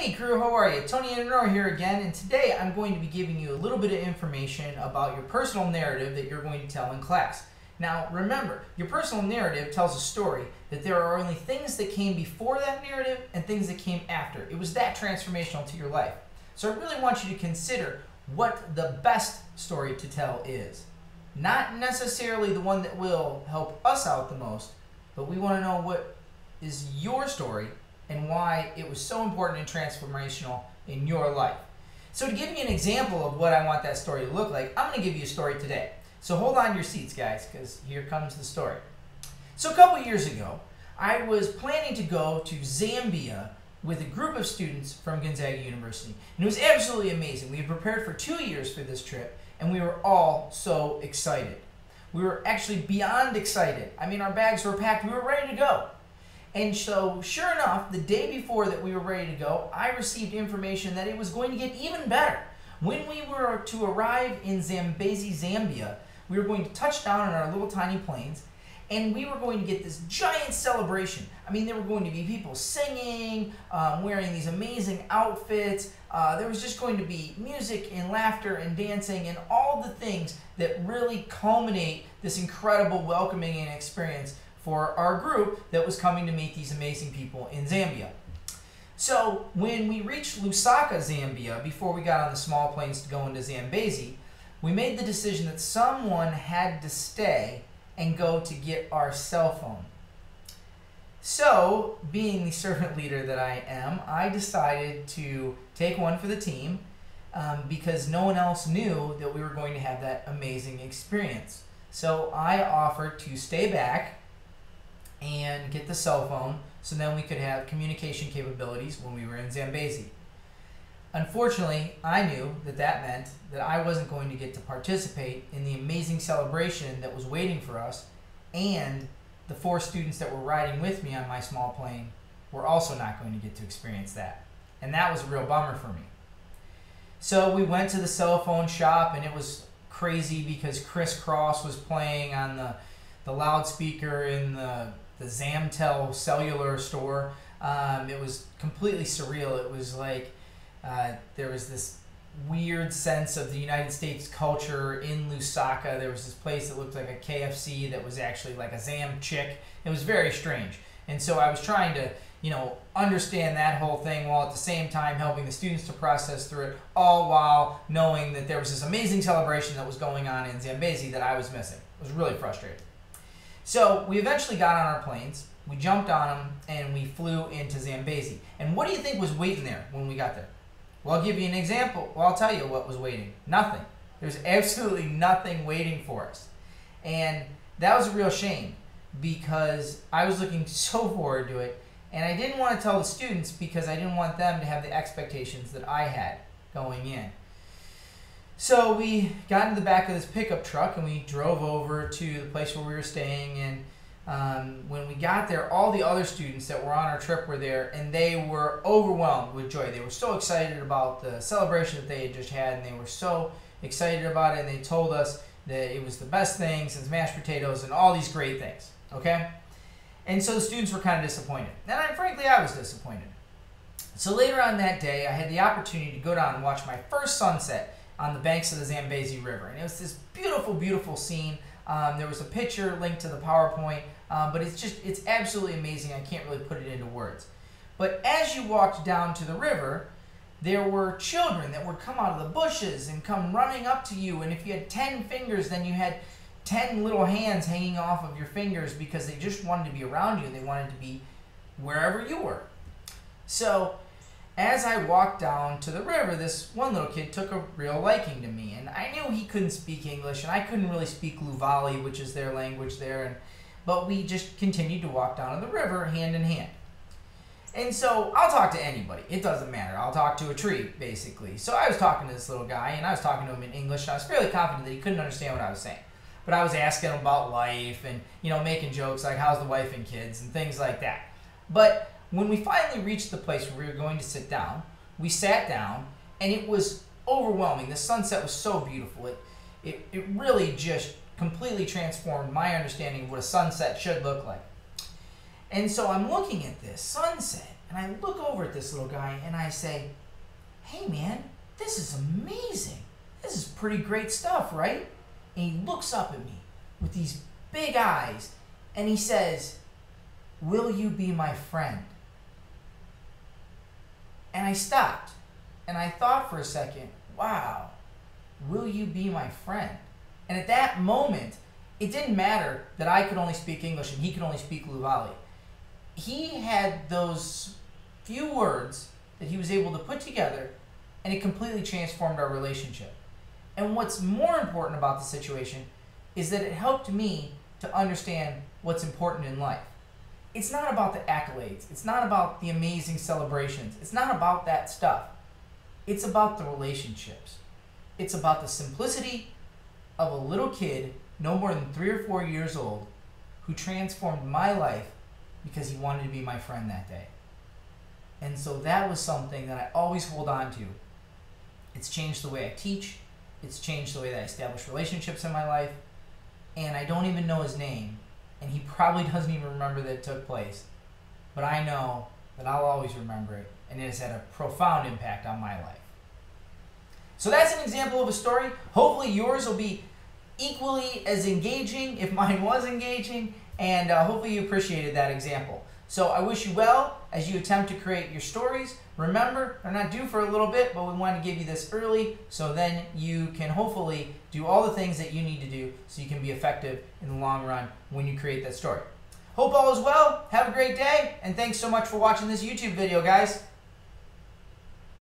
Hey crew, how are you? Tony and Nora here again, and today I'm going to be giving you a little bit of information about your personal narrative that you're going to tell in class. Now remember, your personal narrative tells a story that there are only things that came before that narrative and things that came after. It was that transformational to your life. So I really want you to consider what the best story to tell is. Not necessarily the one that will help us out the most, but we want to know what is your story and why it was so important and transformational in your life. So to give you an example of what I want that story to look like, I'm going to give you a story today. So hold on to your seats, guys, because here comes the story. So a couple years ago, I was planning to go to Zambia with a group of students from Gonzaga University. And it was absolutely amazing. We had prepared for 2 years for this trip, and we were all so excited. We were actually beyond excited. I mean, our bags were packed. We were ready to go. And so, sure enough, the day before that we were ready to go, I received information that it was going to get even better. When we were to arrive in Zambezi, Zambia, we were going to touch down in our little tiny planes, and we were going to get this giant celebration. I mean, there were going to be people singing, wearing these amazing outfits. There was just going to be music and laughter and dancing and all the things that really culminate this incredible welcoming and experience for our group that was coming to meet these amazing people in Zambia. So when we reached Lusaka, Zambia, before we got on the small planes to go into Zambezi, we made the decision that someone had to stay and go to get our cell phone. So, being the servant leader that I am, I decided to take one for the team because no one else knew that we were going to have that amazing experience. So I offered to stay back and get the cell phone so then we could have communication capabilities when we were in Zambezi. Unfortunately, I knew that that meant that I wasn't going to get to participate in the amazing celebration that was waiting for us, and the 4 students that were riding with me on my small plane were also not going to get to experience that. And that was a real bummer for me. So we went to the cell phone shop, and it was crazy because Criss Cross was playing on the loudspeaker in the Zamtel cellular store. It was completely surreal. It was like there was this weird sense of the United States culture in Lusaka. There was this place that looked like a KFC that was actually like a Zam chick. It was very strange. And so I was trying to, understand that whole thing while at the same time helping the students to process through it, all while knowing that there was this amazing celebration that was going on in Zambezi that I was missing. It was really frustrating. So we eventually got on our planes, we jumped on them, and we flew into Zambezi. And what do you think was waiting there when we got there? Well, I'll give you an example. Well, I'll tell you what was waiting. Nothing. There's absolutely nothing waiting for us. And that was a real shame because I was looking so forward to it, and I didn't want to tell the students because I didn't want them to have the expectations that I had going in. So we got into the back of this pickup truck and we drove over to the place where we were staying, and when we got there, all the other students that were on our trip were there, and they were overwhelmed with joy. They were so excited about the celebration that they had just had, and they were so excited about it, and they told us that it was the best thing since mashed potatoes and all these great things, okay? And so the students were kind of disappointed. And frankly, I was disappointed. So later on that day, I had the opportunity to go down and watch my first sunset on the banks of the Zambezi River. And it was this beautiful, beautiful scene. There was a picture linked to the PowerPoint, but it's absolutely amazing. I can't really put it into words. But as you walked down to the river, there were children that would come out of the bushes and come running up to you. And if you had 10 fingers, then you had 10 little hands hanging off of your fingers because they just wanted to be around you and they wanted to be wherever you were. So as I walked down to the river, this one little kid took a real liking to me, and I knew he couldn't speak English, and I couldn't really speak Luvali, which is their language there, but we just continued to walk down to the river hand in hand. And so I'll talk to anybody. It doesn't matter. I'll talk to a tree, basically. So I was talking to this little guy, and I was talking to him in English, and I was fairly confident that he couldn't understand what I was saying. But I was asking him about life and, making jokes like, how's the wife and kids and things like that. But when we finally reached the place where we were going to sit down, we sat down, and it was overwhelming. The sunset was so beautiful. It really just completely transformed my understanding of what a sunset should look like. And so I'm looking at this sunset, And I look over at this little guy and I say, hey man, this is amazing. This is pretty great stuff, right? And he looks up at me with these big eyes and he says, will you be my friend? And I stopped and I thought for a second, wow, will you be my friend? And at that moment, it didn't matter that I could only speak English and he could only speak Luvali. He had those few words that he was able to put together, and it completely transformed our relationship. And what's more important about the situation is that it helped me to understand what's important in life. It's not about the accolades. It's not about the amazing celebrations. It's not about that stuff. It's about the relationships. It's about the simplicity of a little kid, no more than 3 or 4 years old, who transformed my life because he wanted to be my friend that day. And so that was something that I always hold on to. It's changed the way I teach. It's changed the way that I establish relationships in my life. And I don't even know his name. And he probably doesn't even remember that it took place. But I know that I'll always remember it. And it has had a profound impact on my life. So that's an example of a story. Hopefully yours will be equally as engaging, if mine was engaging. And hopefully you appreciated that example. So I wish you well as you attempt to create your stories. Remember, they're not due for a little bit, but we want to give you this early so then you can hopefully do all the things that you need to do so you can be effective in the long run when you create that story. Hope all is well. Have a great day, and thanks so much for watching this YouTube video, guys.